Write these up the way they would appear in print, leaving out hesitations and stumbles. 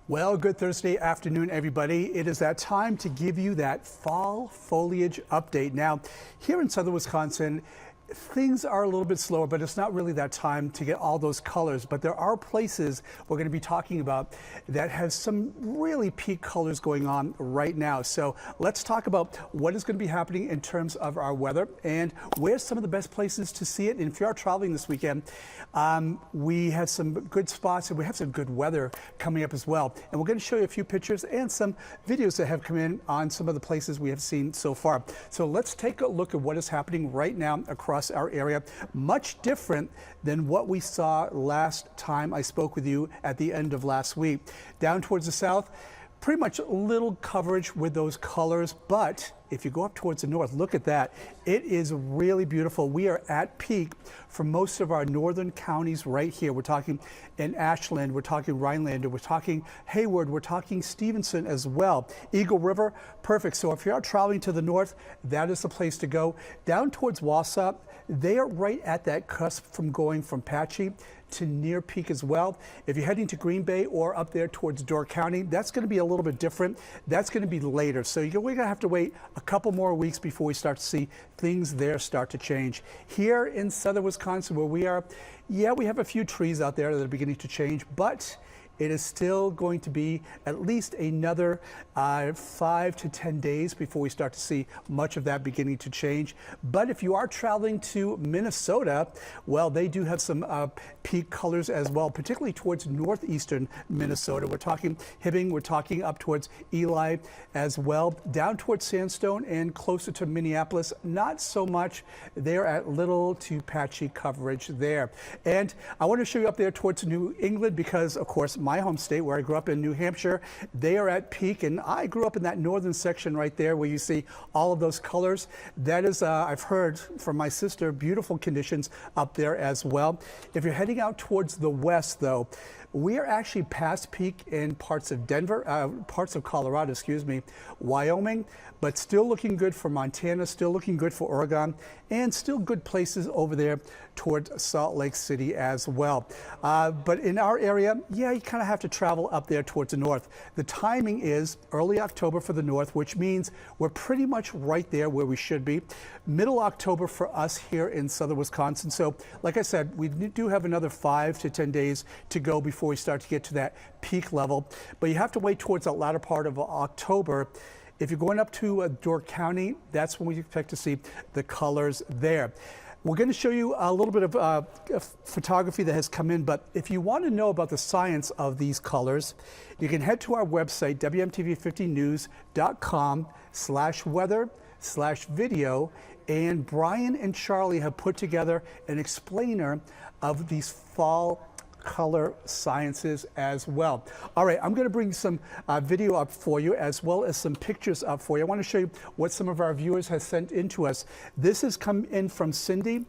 Well, good Thursday afternoon, everybody. It is that time to give you that fall foliage update. Now, here in southern Wisconsin, things are a little bit slower, but it's not really that time to get all those colors. But there are places we're going to be talking about that have some really peak colors going on right now. So let's talk about what is going to be happening in terms of our weather and where's some of the best places to see it. And if you are traveling this weekend, we have some good spots and we have some good weather coming up as well. And we're going to show you a few pictures and some videos that have come in on some of the places we have seen so far. So let's take a look at what is happening right now across our area. Much different than what we saw last time I spoke with you at the end of last week. Down towards the south, pretty much little coverage with those colors, but if you go up towards the north, look at that. It is really beautiful. We are at peak for most of our northern counties right here. We're talking in Ashland, we're talking Rhinelander, we're talking Hayward, we're talking Stevenson as well. Eagle River, perfect. So if you're traveling to the north, that is the place to go. Down towards Wausau, they are right at that cusp from going from patchy to near peak as well. If you're heading to Green Bay or up there towards Door County, that's going to be a little bit different. That's going to be later. So we're going to have to wait a couple more weeks before we start to see things there start to change. Here in southern Wisconsin where we are, yeah, we have a few trees out there that are beginning to change, but it is still going to be at least another 5 to 10 days before we start to see much of that beginning to change. But if you are traveling to Minnesota, well, they do have some peak colors as well, particularly towards northeastern Minnesota. We're talking Hibbing, we're talking up towards Eli as well. Down towards Sandstone and closer to Minneapolis, not so much. They're at little to patchy coverage there. And I want to show you up there towards New England because, of course, my home state where I grew up in New Hampshire, they are at peak, and I grew up in that northern section right there where you see all of those colors. That is, I've heard from my sister, beautiful conditions up there as well. If you're heading out towards the west though, we are actually past peak in parts of Denver, parts of Colorado, excuse me, Wyoming, but still looking good for Montana, still looking good for Oregon, and still good places over there towards Salt Lake City as well. But in our area, yeah, you kind of have to travel up there towards the north. The timing is early October for the north, which means we're pretty much right there where we should be. Middle October for us here in southern Wisconsin. So like I said, we do have another 5 to 10 days to go before we start to get to that peak level. But you have to wait towards the latter part of October. If you're going up to Door County, that's when we expect to see the colors there. We're going to show you a little bit of photography that has come in, but if you want to know about the science of these colors, you can head to our website, wmtv50news.com/weather/video, and Brian and Charlie have put together an explainer of these fall color sciences as well. All right, I'm going to bring some video up for you as well as some pictures up for you. I want to show you what some of our viewers have sent in to us. This has come in from Cindy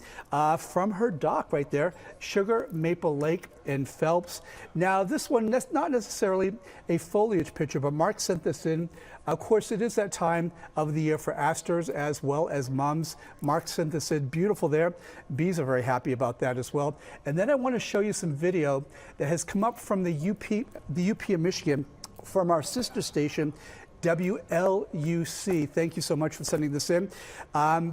from her dock right there, Sugar Maple Lake in Phelps. Now this one, that's not necessarily a foliage picture, but Mark sent this in. Of course, it is that time of the year for asters as well as mums. Mark sent this in, beautiful there. Bees are very happy about that as well. And then I want to show you some video that has come up from the UP of Michigan from our sister station, WLUC. Thank you so much for sending this in.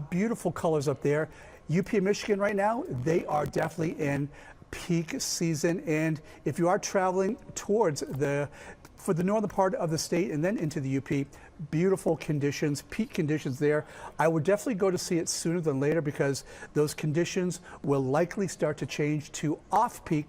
Beautiful colors up there. UP of Michigan right now, they are definitely in peak season, and if you are traveling towards for the northern part of the state and then into the UP, beautiful conditions, peak conditions there. I would definitely go to see it sooner than later because those conditions will likely start to change to off-peak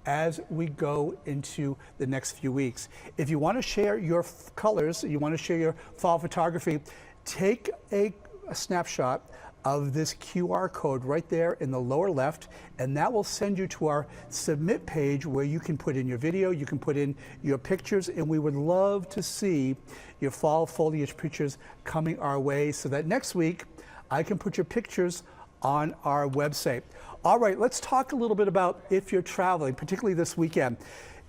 as we go into the next few weeks. If you want to share your colors, you want to share your fall photography, take a snapshot of this QR code right there in the lower left, and that will send you to our submit page where you can put in your video, you can put in your pictures, and we would love to see your fall foliage pictures coming our way so that next week I can put your pictures on our website. All right, let's talk a little bit about if you're traveling, particularly this weekend.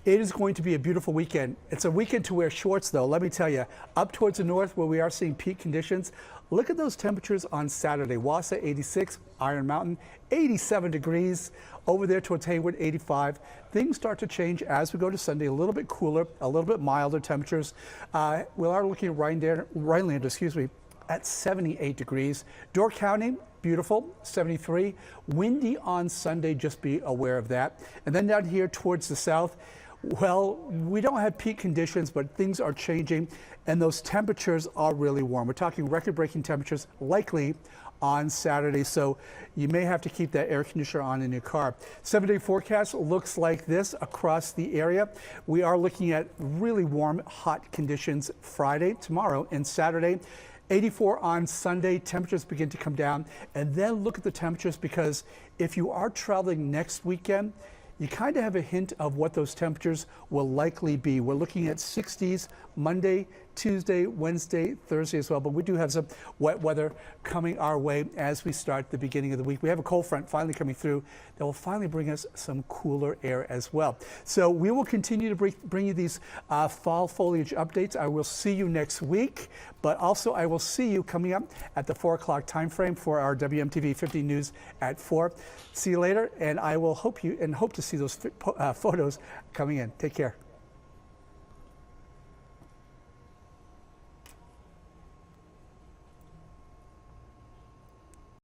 It is going to be a beautiful weekend. It's a weekend to wear shorts though, let me tell you. Up towards the north where we are seeing peak conditions, Look at those temperatures on Saturday. Wausau 86, Iron Mountain 87 degrees. Over there towards Hayward 85. Things start to change as we go to Sunday. A little bit cooler, a little bit milder temperatures. We are looking at Rhinelander, at 78 degrees. Door County, beautiful, 73. Windy on Sunday, just be aware of that. And then down here towards the south, well, we don't have peak conditions, but things are changing, and those temperatures are really warm. We're talking record-breaking temperatures likely on Saturday, so you may have to keep that air conditioner on in your car. 7-day forecast looks like this across the area. We are looking at really warm, hot conditions Friday, tomorrow, and Saturday. 84 on Sunday, temperatures begin to come down. And then look at the temperatures, because if you are traveling next weekend, you kind of have a hint of what those temperatures will likely be. We're looking at 60s Monday, Tuesday, Wednesday, Thursday as well, but we do have some wet weather coming our way as we start the beginning of the week. We have a cold front finally coming through that will finally bring us some cooler air as well. So we will continue to bring you these fall foliage updates. I will see you next week, but also I will see you coming up at the 4 o'clock time frame for our WMTV 15 News at 4. See you later, and I will hope to see those photos coming in. Take care.